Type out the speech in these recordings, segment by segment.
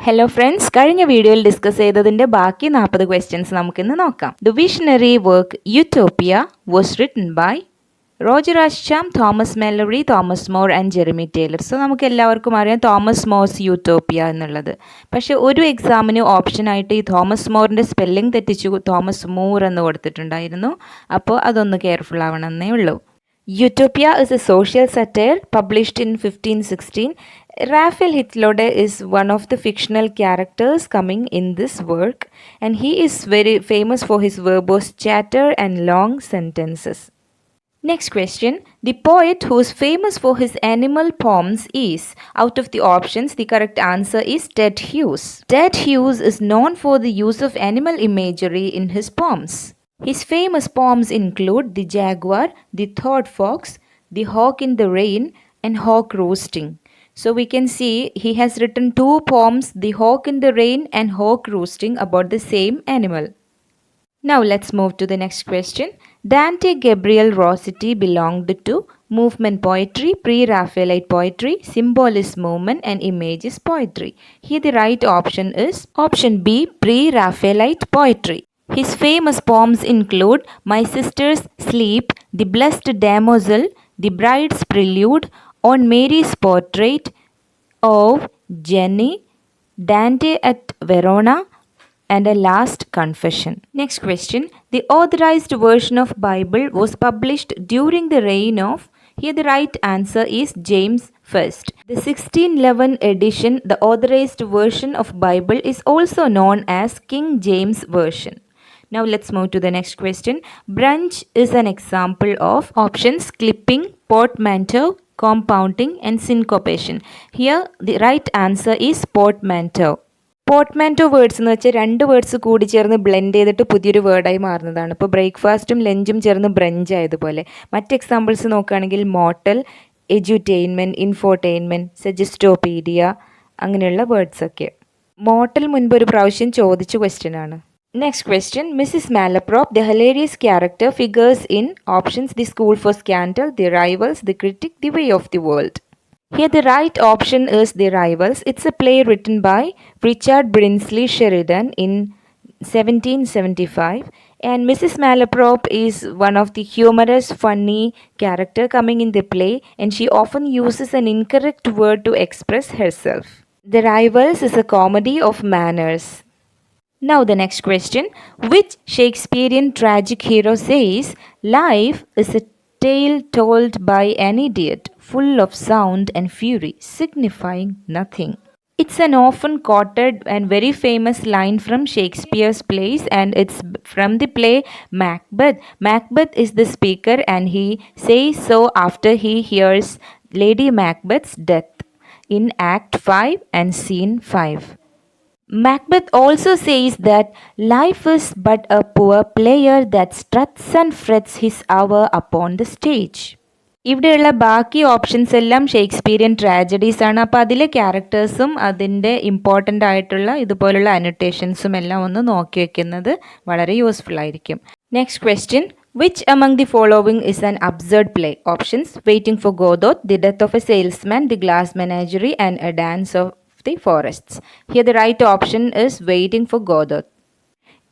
Hello friends, കഴിഞ്ഞ വീഡിയോയിൽ discuss ചെയ്തതിൻ്റെ ബാക്കി 40 ക്വസ്റ്റ്യൻസ് നമുക്കിന്ന് നോക്കാം. The visionary work utopia was written by Roger Ascham, Thomas Malory, Thomas More and Jeremy Taylor. So നമുക്ക് എല്ലാവർക്കും അറിയാം തോമസ് മോർസ് യൂട്ടോപ്പിയ എന്നുള്ളത്. പക്ഷേ ഒരു എക്സാമിന് ഓപ്ഷനായിട്ട് ഈ തോമസ് മോറിൻ്റെ സ്പെല്ലിംഗ് തെറ്റിച്ചു തോമസ് മൂർ എന്ന് കൊടുത്തിട്ടുണ്ടായിരുന്നു. അപ്പോൾ അതൊന്ന് കെയർഫുൾ ആവണമെന്നേ ഉള്ളൂ. Utopia is a social satire published in 1516. Raphael Hittlode is one of the fictional characters coming in this work, and he is very famous for his verbose chatter and long sentences. Next question. The poet who is famous for his animal poems is, out of the options, the correct answer is Ted Hughes. Ted Hughes is known for the use of animal imagery in his poems. His famous poems include The Jaguar, The Thought Fox, The Hawk in the Rain, and Hawk Roasting. So we can see he has written two poems, The Hawk in the Rain and Hawk Roasting, about the same animal. Now let's move to the next question. Dante Gabriel Rossetti belonged to movement poetry, pre-Raphaelite poetry, symbolist movement, and images poetry. Here the right option is option B, pre-Raphaelite poetry. His famous poems include My Sister's Sleep, The Blessed Damozel, The Bride's Prelude, On Mary's Portrait of Jenny, Dante at Verona, and A Last Confession. Next question. The authorized version of Bible was published during the reign of, here the right answer is James I. The 1611 edition, the authorized version of Bible, is also known as King James Version. Now let's move to the next question. Brunch is an example of options clipping, portmanteau, compounding, and syncopation. Here the right answer is portmanteau. Portmanteau words എന്ന് വെച്ചാൽ രണ്ട് words കൂടി ചേർന്ന് blend ചെയ്തിട്ട് പുതിയൊരു വേർഡായി മാറുന്നതാണ്. ഇപ്പോൾ ബ്രേക്ക്ഫാസ്റ്റും ലഞ്ചും ചേർന്ന് ബ്രഞ്ച് ആയതുപോലെ. മറ്റ് എക്സാമ്പിൾസ് നോക്കുകയാണെങ്കിൽ മോട്ടൽ, എഡ്യൂറ്റെയിൻമെൻറ്റ്, ഇൻഫോർടെയിൻമെൻറ്റ്, സജസ്റ്റോപീഡിയ, അങ്ങനെയുള്ള വേർഡ്സൊക്കെ. മോട്ടൽ മുൻപ് ഒരു പ്രാവശ്യം ചോദിച്ച ക്വസ്റ്റ്യൻ ആണ്. Next question. Mrs. Malaprop, the hilarious character, figures in options The School for Scandal, The Rivals, The Critic, The Way of the World. Here the right option is The Rivals. It's a play written by Richard Brinsley Sheridan in 1775, and Mrs. Malaprop is one of the humorous, funny character coming in the play, and she often uses an incorrect word to express herself. The Rivals is a comedy of manners. Now the next question. Which Shakespearean tragic hero says, life is a tale told by an idiot, full of sound and fury, signifying nothing? It's an often quoted and very famous line from Shakespeare's plays, and it's from the play Macbeth. Macbeth is the speaker, and he says so after he hears Lady Macbeth's death in Act 5 and Scene 5. Macbeth also says that life is but a poor player that struts and frets his hour upon the stage. ഇവിടെയുള്ള ബാക്കി options എല്ലാം Shakespearean tragedies ആണ്. അപ്പോൾ അതിലെ ക്യാരക്ടേഴ്സും അതിൻ്റെ important ആയിട്ടുള്ള ഇതുപോലുള്ള അനോട്ടേഷൻസും എല്ലാം ഒന്ന് നോക്കി വെക്കുന്നത് വളരെ യൂസ്ഫുൾ ആയിരിക്കും. Next question. Which among the following is an absurd play? Options: Waiting for Godot, The Death of a Salesman, The Glass Menagerie, and A Dance of the Forests. Here the right option is Waiting for Godot.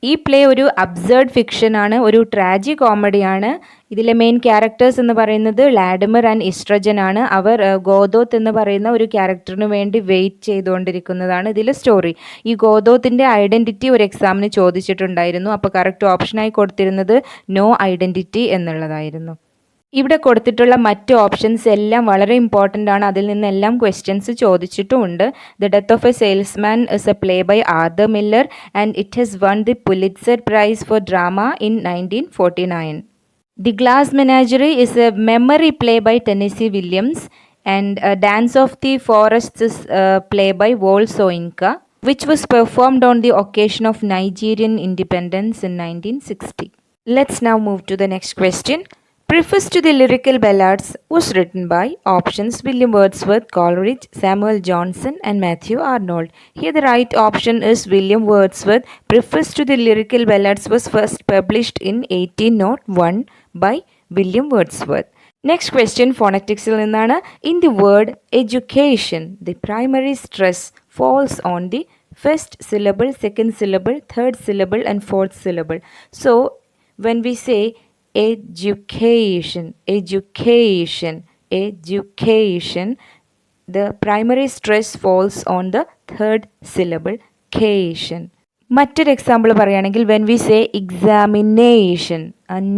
ഈ play ഒരു absurd fiction ആണ്, ഒരു ട്രാജി കോമഡിയാണ്. ഇതിലെ main characters എന്ന് പറയുന്നത് ലാഡിമർ and oestrogen ആണ്. അവർ ഗോദോത്ത് എന്ന് പറയുന്ന ഒരു ക്യാരക്ടറിന് വേണ്ടി വെയിറ്റ് ചെയ്തുകൊണ്ടിരിക്കുന്നതാണ് ഇതിലെ സ്റ്റോറി. ഈ ഗോദോത്തിൻ്റെ ഐഡൻറ്റിറ്റി ഒരു എക്സാമിന് ചോദിച്ചിട്ടുണ്ടായിരുന്നു. അപ്പോൾ കറക്റ്റ് ഓപ്ഷനായി കൊടുത്തിരുന്നത് നോ ഐഡൻറ്റിറ്റി എന്നുള്ളതായിരുന്നു. ഇവിടെ കൊടുത്തിട്ടുള്ള മറ്റ് ഓപ്ഷൻസ് എല്ലാം വളരെ ഇമ്പോർട്ടൻ്റ് ആണ്. അതിൽ നിന്നെല്ലാം ക്വസ്റ്റ്യൻസ് ചോദിച്ചിട്ടുമുണ്ട്. The death of a salesman is a play by Arthur Miller, and it has won the Pulitzer prize for drama in 1949. The glass menagerie is a memory play by Tennessee Williams, and dance of the forest is play by Wole Soyinka, which was performed on the occasion of Nigerian independence in 1960. Let's now move to the next question. Preface to the Lyrical Ballads was written by options William Wordsworth, Coleridge, Samuel Johnson, and Matthew Arnold. Here the right option is William Wordsworth. Preface to the Lyrical Ballads was first published in 1801 by William Wordsworth. Next question, phonetics il ninnaanu. In the word education, the primary stress falls on the first syllable, second syllable, third syllable and fourth syllable. So when we say education, education, education, the primary stress falls on the third syllable, cation. മറ്റൊരു example പറയുകയാണെങ്കിൽ when we say examination,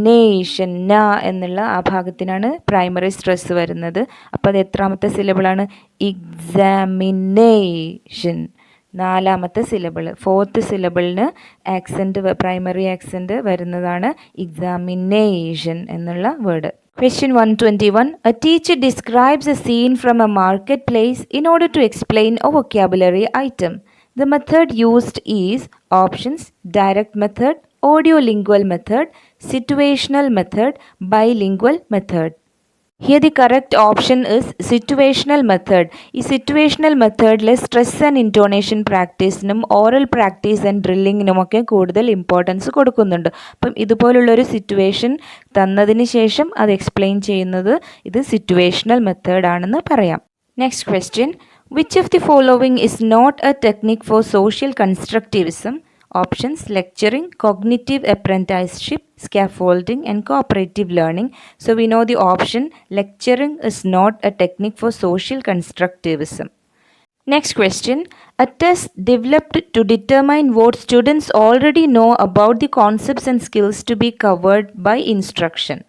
nation ന എന്നുള്ള ആ ഭാഗത്തിനാണ് primary stress വരുന്നത്. അപ്പോൾ അത് എത്രാമത്തെ സിലബിളാണ്? എക്സാമിനേഷൻ, നാലാമത്തെ സിലബിൾ. ഫോർത്ത് സിലബിളിന് ആക്സെൻറ്റ്, പ്രൈമറി ആക്സെൻറ്റ് വരുന്നതാണ് എക്സാമിനേഷൻ എന്നുള്ള word. Question 121. A teacher describes a scene from a marketplace in order to explain a vocabulary item. The method used is options: direct method, audiolingual method, situational method, bilingual method. Here the correct option is situational method. ഈ situational methodൽ stress and intonation പ്രാക്ടീസിനും oral practice and ഡ്രില്ലിങ്ങിനുമൊക്കെ കൂടുതൽ importance കൊടുക്കുന്നുണ്ട്. അപ്പം ഇതുപോലുള്ളൊരു situation തന്നതിന് ശേഷം അത് എക്സ്പ്ലെയിൻ ചെയ്യുന്നത് ഇത് സിറ്റുവേഷണൽ മെത്തേഡ് ആണെന്ന് പറയാം. Next question. Which of the following is not a technique for social constructivism? Options: lecturing, cognitive apprenticeship, scaffolding and cooperative learning. So we know the option lecturing is not a technique for social constructivism. Next question. A test developed to determine what students already know about the concepts and skills to be covered by instruction.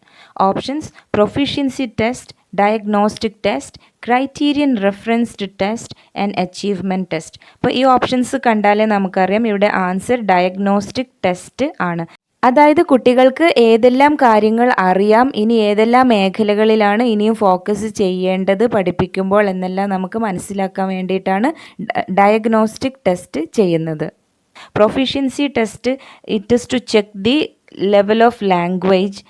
Options: proficiency test, diagnostic test, criterion referenced test and achievement test. അപ്പോൾ ഈ options കണ്ടാലേ നമുക്കറിയാം ഇവിടെ answer diagnostic test ആണ്. അതായത് കുട്ടികൾക്ക് ഏതെല്ലാം കാര്യങ്ങൾ അറിയാം, ഇനി ഏതെല്ലാം മേഖലകളിലാണ് ഇനിയും ഫോക്കസ് ചെയ്യേണ്ടത് പഠിപ്പിക്കുമ്പോൾ എന്നെല്ലാം നമുക്ക് മനസ്സിലാക്കാൻ വേണ്ടിയിട്ടാണ് ഡയഗ്നോസ്റ്റിക് ടെസ്റ്റ് ചെയ്യുന്നത്. Proficiency test, it is to check the level of language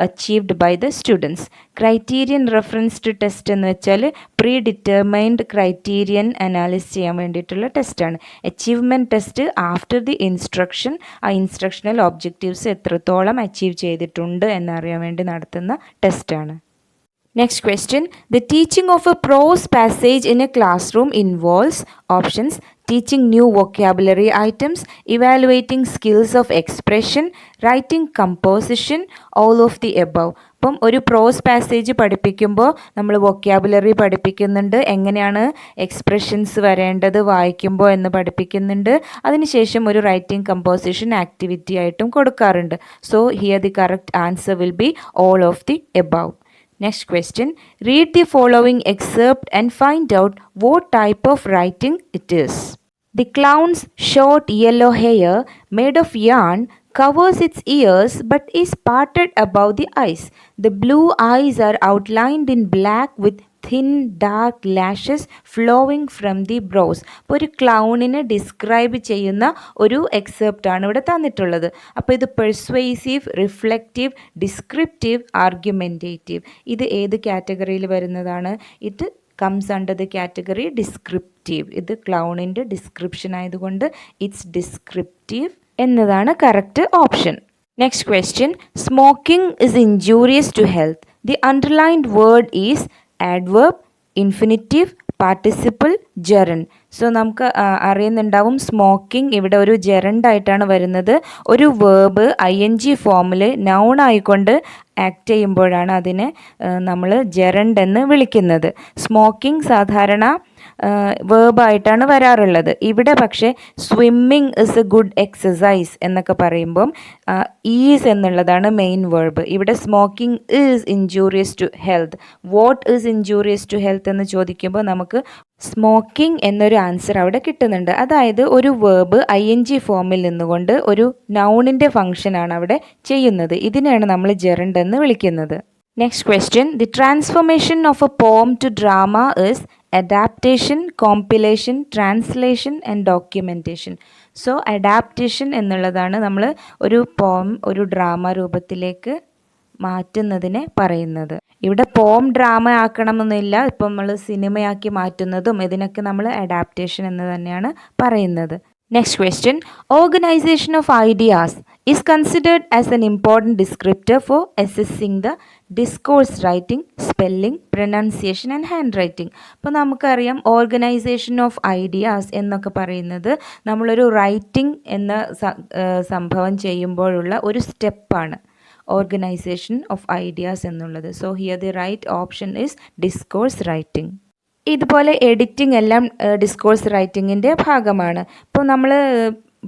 achieved by the students. Criterion referenced test എന്ന് വെച്ചാൽ പ്രീ ഡിറ്റർമൈൻഡ് ക്രൈറ്റീരിയൻ അനാലിസ് ചെയ്യാൻ വേണ്ടിയിട്ടുള്ള ടെസ്റ്റാണ്. Achievement test after the instruction, ആ ഇൻസ്ട്രക്ഷണൽ ഒബ്ജക്റ്റീവ്സ് എത്രത്തോളം അച്ചീവ് ചെയ്തിട്ടുണ്ട് എന്നറിയാൻ വേണ്ടി നടത്തുന്ന ടെസ്റ്റാണ്. Next question. The teaching of a prose passage in a classroom involves options: teaching new vocabulary items, evaluating skills of expression, writing composition, all of the above. അപ്പം ഒരു പ്രോസ് passage പഠിപ്പിക്കുമ്പോൾ നമ്മൾ വൊക്കാബുലറി പഠിപ്പിക്കുന്നുണ്ട്, എങ്ങനെയാണ് എക്സ്പ്രഷൻസ് വരേണ്ടത് വായിക്കുമ്പോൾ എന്ന് പഠിപ്പിക്കുന്നുണ്ട്. അതിനുശേഷം ഒരു റൈറ്റിംഗ് കമ്പോസിഷൻ ആക്ടിവിറ്റി ആയിട്ടും കൊടുക്കാറുണ്ട്. So here the correct answer will be all of the above. Next question. Read the following excerpt and find out what type of writing it is. The clown's short yellow hair made of yarn covers its ears but is parted above the eyes. The blue eyes are outlined in black with thin dark lashes flowing from the brows. അപ്പോൾ ഒരു ക്ലൗണിനെ describe ചെയ്യുന്ന ഒരു except ആണ് ഇവിടെ തന്നിട്ടുള്ളത്. അപ്പോൾ ഇത് persuasive, reflective, descriptive, argumentative, ഇത് ഏത് കാറ്റഗറിയിൽ വരുന്നതാണ്? ഇത് comes under the category descriptive. ഇത് ക്ലൗണിൻ്റെ ഡിസ്ക്രിപ്ഷൻ ആയതുകൊണ്ട് ഇറ്റ്സ് ഡിസ്ക്രിപ്റ്റീവ് എന്നതാണ് correct option. Next question. Smoking is injurious to health. The underlined word is adverb, infinitive, participle, gerund. So നമുക്ക് അറിയുന്നുണ്ടാവും സ്മോക്കിംഗ് ഇവിടെ ഒരു ജെറണ്ട് ആയിട്ടാണ് വരുന്നത്. ഒരു വേർബ് ING ഫോമിൽ നൗൺ ആയിക്കൊണ്ട് ആക്ട് ചെയ്യുമ്പോഴാണ് അതിനെ നമ്മൾ ജെറണ്ട് എന്ന് വിളിക്കുന്നത്. സ്മോക്കിംഗ് സാധാരണ വേർബായിട്ടാണ് വരാറുള്ളത്. ഇവിടെ പക്ഷേ swimming is a good exercise എന്നൊക്കെ പറയുമ്പം ഈസ് എന്നുള്ളതാണ് മെയിൻ വേർബ്. ഇവിടെ smoking is injurious to health. What is injurious to health എന്ന് ചോദിക്കുമ്പോൾ നമുക്ക് സ്മോക്കിംഗ് എന്നൊരു ആൻസർ അവിടെ കിട്ടുന്നുണ്ട്. അതായത് ഒരു വേർബ് ING ഫോമിൽ നിന്നുകൊണ്ട് ഒരു നൗണിൻ്റെ ഫംഗ്ഷനാണ് അവിടെ ചെയ്യുന്നത്. ഇതിനെയാണ് നമ്മൾ ജെറണ്ട് എന്ന് വിളിക്കുന്നത്. Next question. The transformation of a poem to drama is adaptation, compilation, translation and documentation. So adaptation എന്നുള്ളതാണ് നമ്മൾ ഒരു പോം ഒരു ഡ്രാമ രൂപത്തിലേക്ക് മാറ്റുന്നതിനെ പറയുന്നത്. ഇവിടെ പോം ഡ്രാമ ആക്കണമെന്നില്ല, ഇപ്പം നമ്മൾ സിനിമയാക്കി മാറ്റുന്നതും ഇതിനൊക്കെ നമ്മൾ അഡാപ്റ്റേഷൻ എന്ന് തന്നെയാണ് പറയുന്നത്. Next question. Organization of ideas is considered as an important descriptor for assessing the discourse writing, spelling, pronunciation and handwriting. അപ്പോൾ നമുക്കറിയാം ഓർഗനൈസേഷൻ ഓഫ് ഐഡിയാസ് എന്നൊക്കെ പറയുന്നത് നമ്മളൊരു റൈറ്റിംഗ് എന്ന സംഭവം ചെയ്യുമ്പോഴുള്ള ഒരു സ്റ്റെപ്പാണ് ഓർഗനൈസേഷൻ ഓഫ് ഐഡിയാസ് എന്നുള്ളത്. So here the right option is discourse writing. ഇതുപോലെ എഡിറ്റിംഗ് എല്ലാം ഡിസ്കോഴ്സ് റൈറ്റിങ്ങിൻ്റെ ഭാഗമാണ്. ഇപ്പോൾ നമ്മൾ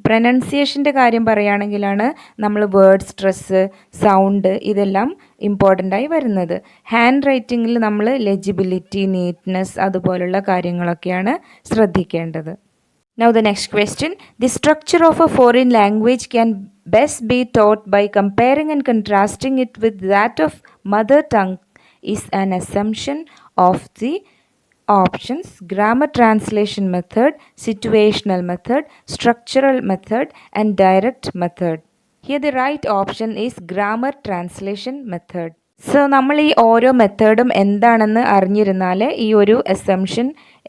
പ്രൊനൗൺസിയേഷൻ്റെ കാര്യം പറയുകയാണെങ്കിലാണ് നമ്മൾ വേർഡ് സ്ട്രെസ്സ്, സൗണ്ട് ഇതെല്ലാം ഇമ്പോർട്ടൻ്റായി വരുന്നത്. ഹാൻഡ് റൈറ്റിങ്ങിൽ നമ്മൾ ലെജിബിലിറ്റി, നീറ്റ്നെസ് അതുപോലുള്ള കാര്യങ്ങളൊക്കെയാണ് ശ്രദ്ധിക്കേണ്ടത്. Now the next question. The structure of a foreign language can best be taught by comparing and contrasting it with that of mother tongue is an assumption of the options: grammar translation method, situational method, structural method and direct method. Here the right option is grammar translation method. So നമ്മൾ ഈ ഓരോ മെത്തേഡും എന്താണെന്ന് അറിഞ്ഞിരുന്നാൽ ഈ ഒരു assumption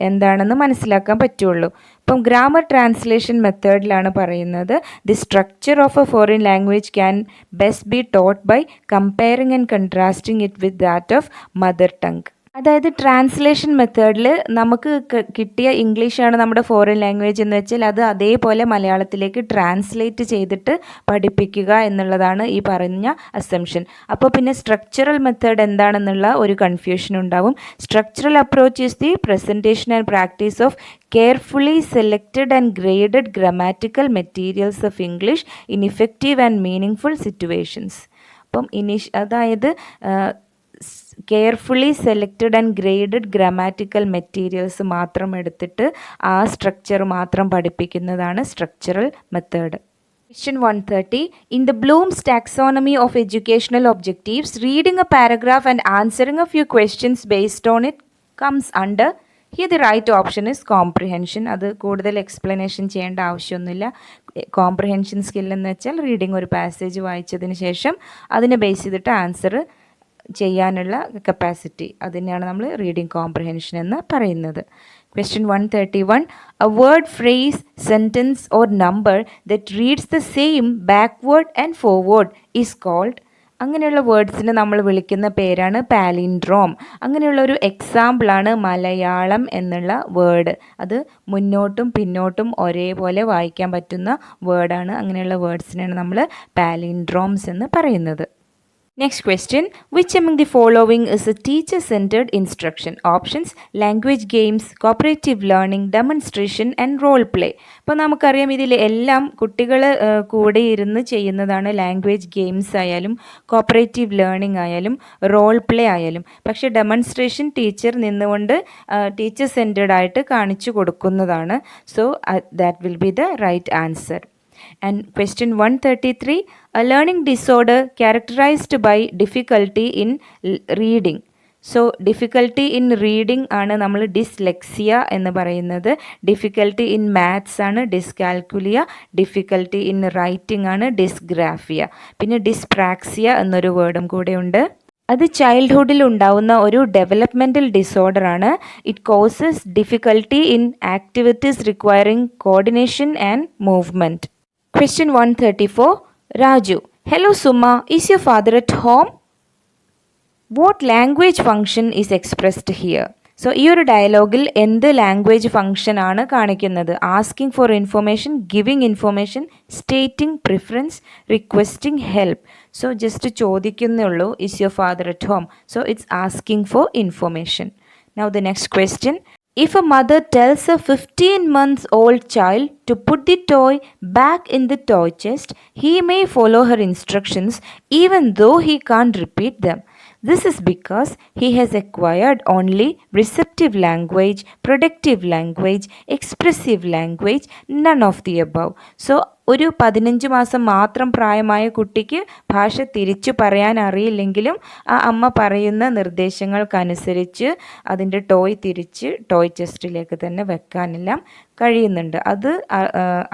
എന്താണെന്ന് മനസ്സിലാക്കാൻ പറ്റുള്ളൂ. ഇപ്പം ഗ്രാമർ ട്രാൻസ്ലേഷൻ മെത്തേഡിലാണ് പറയുന്നത് the structure of a foreign language can best be taught by comparing and contrasting it with that of mother tongue. അതായത് ട്രാൻസ്ലേഷൻ മെത്തേഡിൽ നമുക്ക് കിട്ടിയ ഇംഗ്ലീഷാണ് നമ്മുടെ ഫോറിൻ ലാംഗ്വേജ് എന്ന് വെച്ചാൽ അത് അതേപോലെ മലയാളത്തിലേക്ക് ട്രാൻസ്ലേറ്റ് ചെയ്തിട്ട് പഠിപ്പിക്കുക എന്നുള്ളതാണ് ഈ പറഞ്ഞ അസംഷൻ. അപ്പോൾ പിന്നെ സ്ട്രക്ചറൽ മെത്തേഡ് എന്താണെന്നുള്ള ഒരു കൺഫ്യൂഷൻ ഉണ്ടാവും. Structural approach is the presentation and practice of carefully selected and graded grammatical materials of English in effective and meaning full situations. അപ്പം അതായത് carefully selected and graded grammatical materials മാത്രം എടുത്തിട്ട് ആ structure മാത്രം പഠിപ്പിക്കുന്നതാണ് structural method. Question 130. In the Bloom's taxonomy of educational objectives, reading a paragraph and answering a few questions based on it comes under. Here the right option is comprehension. അത് കൂടുതൽ explanation ചെയ്യേണ്ട ആവശ്യമൊന്നുമില്ല. Comprehension skill എന്ന് വെച്ചാൽ reading ഒരു passage വായിച്ചതിന് ശേഷം അതിനെ base ചെയ്തിട്ട് ആൻസർ ചെയ്യാനുള്ള കപ്പാസിറ്റി, അതിനെയാണ് നമ്മൾ റീഡിംഗ് കോംപ്രിഹെൻഷൻ എന്ന് പറയുന്നത്. Question 131. A word, phrase, sentence or number that reads the same backward and forward is called. അങ്ങനെയുള്ള വേർഡ്സിന് നമ്മൾ വിളിക്കുന്ന പേരാണ് പാലിൻഡ്രോം. അങ്ങനെയുള്ള ഒരു എക്സാമ്പിളാണ് മലയാളം എന്നുള്ള വേർഡ്. അത് മുന്നോട്ടും പിന്നോട്ടും ഒരേപോലെ വായിക്കാൻ പറ്റുന്ന വേർഡാണ്. അങ്ങനെയുള്ള വേർഡ്സിനാണ് നമ്മൾ പാലിൻഡ്രോംസ് എന്ന് പറയുന്നത്. Next question. Which among the following is a teacher-centered instruction? Options: language games, cooperative learning, demonstration and role play. അപ്പോൾ നമുക്കറിയാം ഇതിൽ എല്ലാം കുട്ടികൾ കൂടെ ഇരുന്ന് ചെയ്യുന്നതാണ്. ലാംഗ്വേജ് ഗെയിംസ് ആയാലും കോപ്പറേറ്റീവ് ലേണിംഗ് ആയാലും റോൾ പ്ലേ ആയാലും. പക്ഷേ ഡെമോൺസ്ട്രേഷൻ ടീച്ചർ നിന്നുകൊണ്ട് ടീച്ചർ സെൻറ്റേർഡ് ആയിട്ട് കാണിച്ചു കൊടുക്കുന്നതാണ്. So that will be the right answer. And question 133. A learning disorder characterized by difficulty in reading. So difficulty in reading ആണ് നമ്മൾ ഡിസ്ലെക്സിയ എന്ന് പറയുന്നത്. ഡിഫിക്കൽട്ടി ഇൻ മാത്സ് ആണ് ഡിസ്കാൽക്കുലിയ. ഡിഫിക്കൽട്ടി ഇൻ റൈറ്റിംഗ് ആണ് dysgraphia. പിന്നെ ഡിസ്പ്രാക്സിയ എന്നൊരു വേർഡും കൂടെ ഉണ്ട്. അത് ചൈൽഡ്ഹുഡിൽ ഉണ്ടാവുന്ന ഒരു ഡെവലപ്മെൻറ്റൽ ഡിസോർഡറാണ്. It causes difficulty in activities requiring coordination and movement. Question 134. Raju. Hello Suma, is your father at home? What language function is expressed here? So ഈ ഒരു ഡയലോഗിൽ എന്ത് ലാംഗ്വേജ് ഫംഗ്ഷൻ ആണ് കാണിക്കുന്നത്? Asking for information, giving information, stating preference, requesting help. So just ചോദിക്കുന്നേ ഉള്ളൂ, is your father at home? So it's asking for information. Now the next question. If a mother tells a 15-month-old child to put the toy back in the toy chest, he may follow her instructions even though he can't repeat them. This is because he has acquired only receptive language, productive language, expressive language, none of the above. So ഒരു 15 മാസം മാത്രം പ്രായമായ കുട്ടിക്ക് ഭാഷ തിരിച്ചു പറയാൻ അറിയില്ലെങ്കിലും ആ അമ്മ പറയുന്ന നിർദ്ദേശങ്ങൾക്കനുസരിച്ച് അതിൻ്റെ ടോയ് തിരിച്ച് ടോയ് ചെസ്റ്റിലേക്ക് തന്നെ വെക്കാനെല്ലാം കഴിയുന്നുണ്ട്. അത്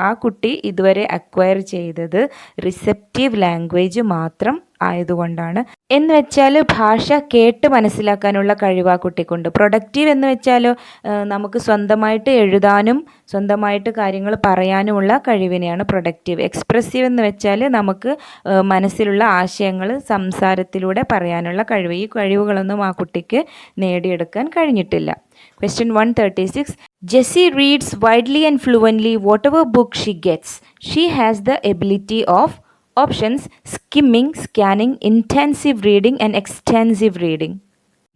ആ കുട്ടി ഇതുവരെ അക്വയർ ചെയ്തത് റിസെപ്റ്റീവ് ലാംഗ്വേജ് മാത്രം ആയതുകൊണ്ടാണ്. എന്ന് വെച്ചാൽ ഭാഷ കേട്ട് മനസ്സിലാക്കാനുള്ള കഴിവ് ആ കുട്ടിക്കുണ്ട്. പ്രൊഡക്റ്റീവ് എന്ന് വെച്ചാലോ നമുക്ക് സ്വന്തമായിട്ട് എഴുതാനും സ്വന്തമായിട്ട് കാര്യങ്ങൾ പറയാനുമുള്ള കഴിവിനെയാണ് പ്രൊഡക്റ്റീവ്. എക്സ്പ്രസീവ് എന്ന് വെച്ചാൽ നമുക്ക് മനസ്സിലുള്ള ആശയങ്ങൾ സംസാരത്തിലൂടെ പറയാനുള്ള കഴിവ്. ഈ കഴിവുകളൊന്നും ആ കുട്ടിക്ക് നേടിയെടുക്കാൻ കഴിഞ്ഞിട്ടില്ല. Question 136. Jessie reads widely and fluently whatever book she gets. She has the ability of options: skimming, scanning, intensive reading and extensive reading.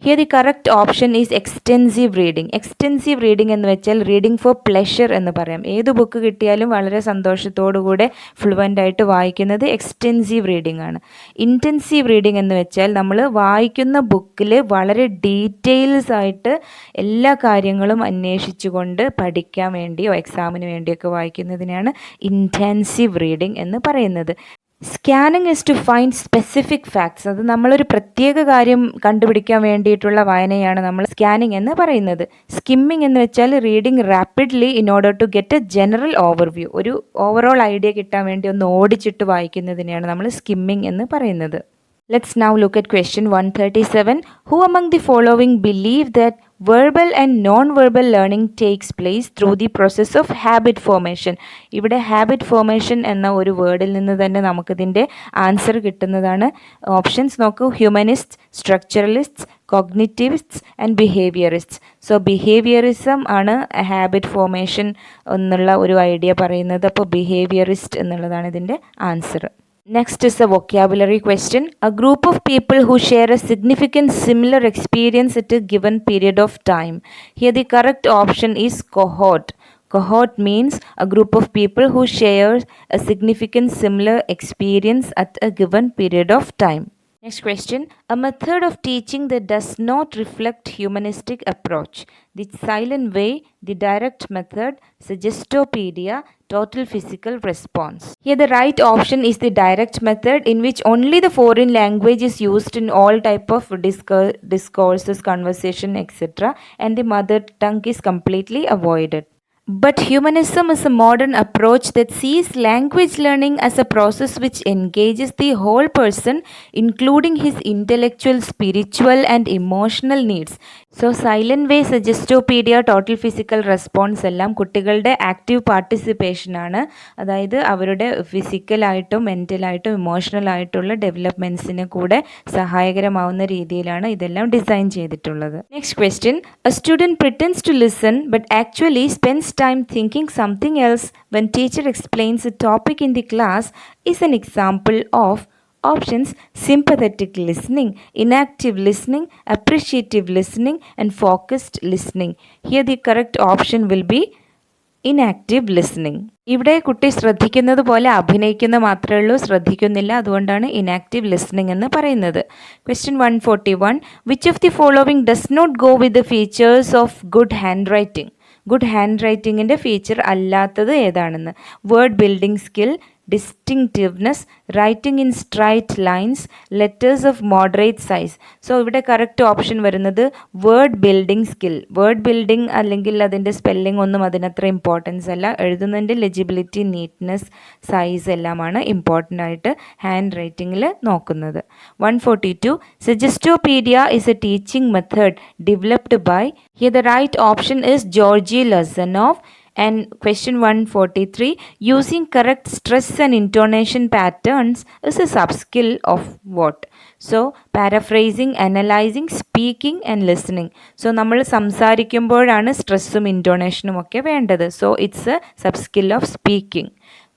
Here the correct option is extensive reading. Extensive reading എന്ന് വെച്ചാൽ reading four pleasure എന്ന് പറയാം. ഏത് book കിട്ടിയാലും വളരെ സന്തോഷത്തോടുകൂടെ fluent ആയിട്ട് വായിക്കുന്നത് extensive reading ആണ്. ഇൻറ്റൻസീവ് റീഡിംഗ് എന്ന് വെച്ചാൽ നമ്മൾ വായിക്കുന്ന ബുക്കിൽ വളരെ ഡീറ്റെയിൽസ് ആയിട്ട് എല്ലാ കാര്യങ്ങളും അന്വേഷിച്ചുകൊണ്ട് പഠിക്കാൻ വേണ്ടിയോ എക്സാമിന് വേണ്ടിയൊക്കെ വായിക്കുന്നതിനാണ് ഇൻറ്റൻസീവ് റീഡിംഗ് എന്ന് പറയുന്നത്. Scanning is to find specific facts. അത് നമ്മളൊരു പ്രത്യേക കാര്യം കണ്ടുപിടിക്കാൻ വേണ്ടിയിട്ടുള്ള വായനയാണ് നമ്മൾ സ്കാനിങ് എന്ന് പറയുന്നത്. സ്കിമ്മിങ് എന്ന് വെച്ചാൽ reading rapidly in order to get a general overview. ഒരു ഓവറോൾ ഐഡിയ കിട്ടാൻ വേണ്ടി ഒന്ന് ഓടിച്ചിട്ട് വായിക്കുന്നതിനെയാണ് നമ്മൾ സ്കിമ്മിങ് എന്ന് പറയുന്നത്. Let's now look at question 137. Who among the following believe that verbal and non-verbal learning takes place through the process of habit formation? ഇവിടെ habit formation എന്ന ഒരു വേർഡിൽ നിന്ന് തന്നെ നമുക്കിതിൻ്റെ ആൻസർ കിട്ടുന്നതാണ്. ഓപ്ഷൻസ് നോക്കൂ: humanist, structuralist, cognitivist and behaviourist. So behaviourism ആണ് habit formation എന്നുള്ള ഒരു ഐഡിയ പറയുന്നത്. അപ്പോൾ ബിഹേവിയറിസ്റ്റ് എന്നുള്ളതാണ് ഇതിൻ്റെ answer. Next is a vocabulary question. A group of people who share a significant similar experience at a given period of time. Here the correct option is cohort. Cohort means a group of people who share a significant similar experience at a given period of time. Next question. A method of teaching that does not reflect humanistic approach. The silent way, the direct method, suggestopedia, total physical response. Here the right option is the direct method, in which only the foreign language is used in all type of discourses, conversation, etc. and the mother tongue is completely avoided. But humanism is a modern approach that sees language learning as a process which engages the whole person, including his intellectual, spiritual and emotional needs. So silent way, suggestopedia, total physical response എല്ലാം കുട്ടികളുടെ active participation ആണ്. അതായത് അവരുടെ ഫിസിക്കലായിട്ടും മെൻ്റലായിട്ടും ഇമോഷണലായിട്ടുള്ള ഡെവലപ്മെൻറ്റ്സിന് കൂടെ സഹായകരമാവുന്ന രീതിയിലാണ് ഇതെല്ലാം design ചെയ്തിട്ടുള്ളത്. Next question. A student pretends to listen but actually spends time thinking something else when teacher explains a topic in the class is an example of options: sympathetic listening, inactive listening, appreciative listening and focused listening. Here the correct option will be inactive listening. ഇവിടെ കുട്ടി ശ്രദ്ധിക്കുന്നത് പോലെ അഭിനയിക്കുന്ന മാത്രമേ ഉള്ളൂ, ശ്രദ്ധിക്കുന്നില്ല. അതുകൊണ്ടാണ് inactive listening എന്ന് പറയുന്നത്. Question 141. Which of the following does not go with the features of good hand writing? Good hand റൈറ്റിങ്ങിൻ്റെ ഫീച്ചർ അല്ലാത്തത് ഏതാണെന്ന്. Word building skill, distinctiveness, writing in straight lines, letters of moderate size. So ഇവിടെ correct option വരുന്നത് word building skill. Word building അല്ലെങ്കിൽ അതിൻ്റെ spelling ഒന്നും അതിനത്ര importance അല്ല. എഴുതുന്നതിൻ്റെ ലെജിബിലിറ്റി, നീറ്റ്നെസ്, സൈസ് എല്ലാമാണ് ഇമ്പോർട്ടൻ്റ് ആയിട്ട് ഹാൻഡ് റൈറ്റിങ്ങിൽ നോക്കുന്നത്. 142. Suggestopedia is a teaching method developed by. Here the right option is Georgy Lozanov. And question 143. Using correct stress and intonation patterns is a subskill of what? So paraphrasing, analyzing, speaking and listening. So നമ്മൾ സംസാരിക്കുമ്പോഴാണ് സ്ട്രെസ്സും ഇൻറ്റോണേഷനും ഒക്കെ വേണ്ടത്. So it's a subskill of speaking.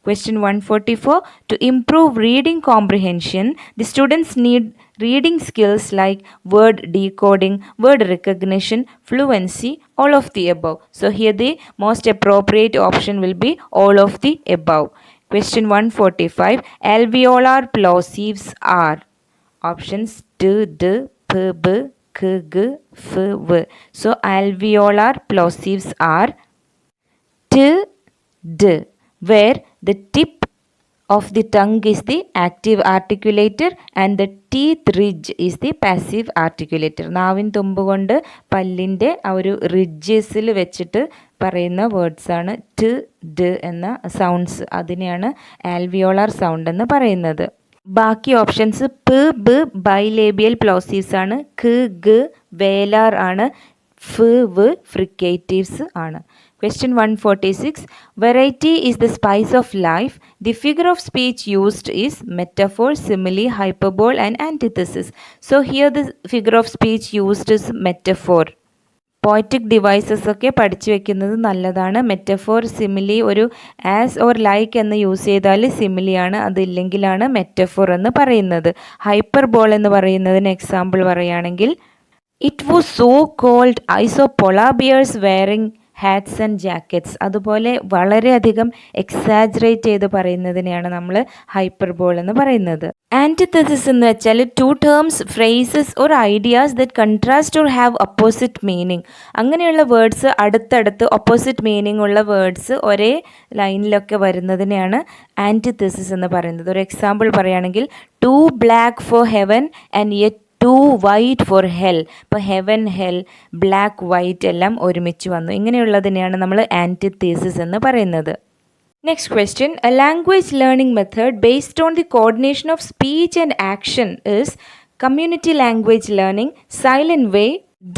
Question 144. To improve reading comprehension, the students need reading skills like word decoding, word recognition, fluency, all of the above. So here the most appropriate option will be all of the above. Question 145. Alveolar plosives are options t, d, p, b, k, g, f, v. So alveolar plosives are t, d, where the tip of the tongue is the active articulator and the teeth ridge is the passive articulator. നാവിൻ തുമ്പ് കൊണ്ട് പല്ലിൻ്റെ ആ ഒരു റിഡ്ജസിൽ വെച്ചിട്ട് പറയുന്ന വേർഡ്സാണ് ട്, ഡ് എന്ന sounds. അതിനെയാണ് alveolar sound എന്ന് പറയുന്നത്. ബാക്കി ഓപ്ഷൻസ് പ് ബ് ബൈലേബിയൽ പ്ലോസീവ്സ് ആണ്, ഖ് ഗ വേലാർ ആണ്, ഫ് വ് ഫ്രിക്കേറ്റീവ്സ് ആണ്. Question 146. Variety is the spice of life. The figure of speech used is metaphor, simile, hyperbole and antithesis. So here the figure of speech used is metaphor. Poetic devices ഒക്കെ പഠിച്ചു വെക്കുന്നത് നല്ലതാണ്. മെറ്റഫോർ, സിമിലി ഒരു as or like എന്ന് use ചെയ്താൽ സിമിലിയാണ്, അതില്ലെങ്കിലാണ് metaphor എന്ന് പറയുന്നത്. Hyperbole എന്ന് പറയുന്നതിന് എക്സാമ്പിൾ പറയുകയാണെങ്കിൽ it was so cold I saw polar bears wearing hats and jackets. അതുപോലെ വളരെയധികം എക്സാജറേറ്റ് ചെയ്ത് പറയുന്നതിനെയാണ് നമ്മൾ ഹൈപ്പർബോൾ എന്ന് പറയുന്നത്. ആൻറ്റിത്തസിസ് എന്ന് വെച്ചാൽ two terms, phrases or ideas that contrast or have opposite meaning. അങ്ങനെയുള്ള വേർഡ്സ് അടുത്തടുത്ത് ഒപ്പോസിറ്റ് മീനിങ് ഉള്ള വേർഡ്സ് ഒരേ ലൈനിലൊക്കെ വരുന്നതിനെയാണ് ആൻറ്റിത്തസിസ് എന്ന് പറയുന്നത്. ഒരു എക്സാമ്പിൾ പറയുകയാണെങ്കിൽ too black for heaven and yet too white for hell. ഇപ്പോൾ ഹെവൻ, ഹെൽ, ബ്ലാക്ക്, വൈറ്റ് എല്ലാം ഒരുമിച്ച് വന്നു. ഇങ്ങനെയുള്ളതിനെയാണ് നമ്മൾ ആൻറ്റിത്തീസിസ് എന്ന് പറയുന്നത്. Next question. A language learning method based on the coordination of speech and action is community language learning, silent way,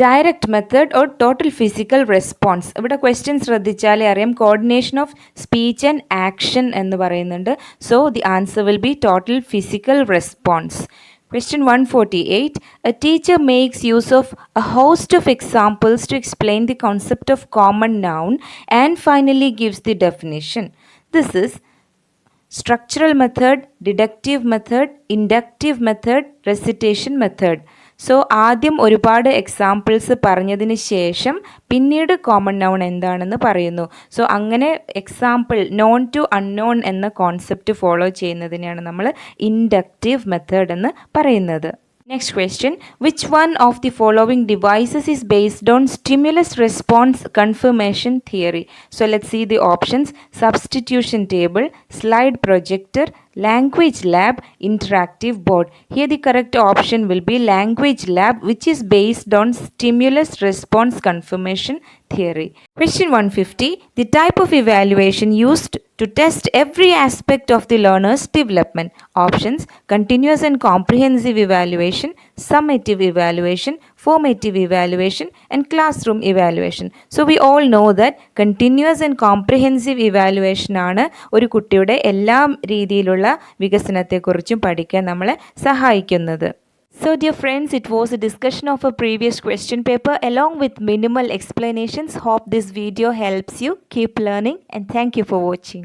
direct method or total physical response. ഇവിടെ question ശ്രദ്ധിച്ചാലേ അറിയാം coordination of speech and action എന്ന് പറയുന്നുണ്ട്. So the answer will be total physical response. Question 148. A teacher makes use of a host of examples to explain the concept of common noun and finally gives the definition. This is structural method, deductive method, inductive method, recitation method. So ആദ്യം ഒരുപാട് examples പറഞ്ഞതിന് ശേഷം പിന്നീട് common noun എന്താണെന്ന് പറയുന്നു. So അങ്ങനെ example non to unknown എന്ന concept follow ചെയ്യുന്നതിനെയാണ് നമ്മൾ ഇൻഡക്റ്റീവ് മെത്തേഡ് എന്ന് പറയുന്നത്. Next question. Which one of the following devices is based on stimulus response confirmation theory? So let's see the options. Substitution table, slide projector, language lab, interactive board. Here the correct option will be language lab, which is based on stimulus response confirmation theory. Question 150. The type of evaluation used to test every aspect of the learner's development. Options: continuous and comprehensive evaluation, summative evaluation, formative evaluation and classroom evaluation. So we all know that continuous and comprehensive evaluation ആണ് ഒരു കുട്ടിയുടെ എല്ലാ രീതിയിലുള്ള വികസനത്തെക്കുറിച്ചും പഠിക്കാൻ നമ്മളെ സഹായിക്കുന്നത്. So dear friends, it was a discussion of a previous question paper along with minimal explanations. Hope this video helps you. Keep learning and thank you for watching.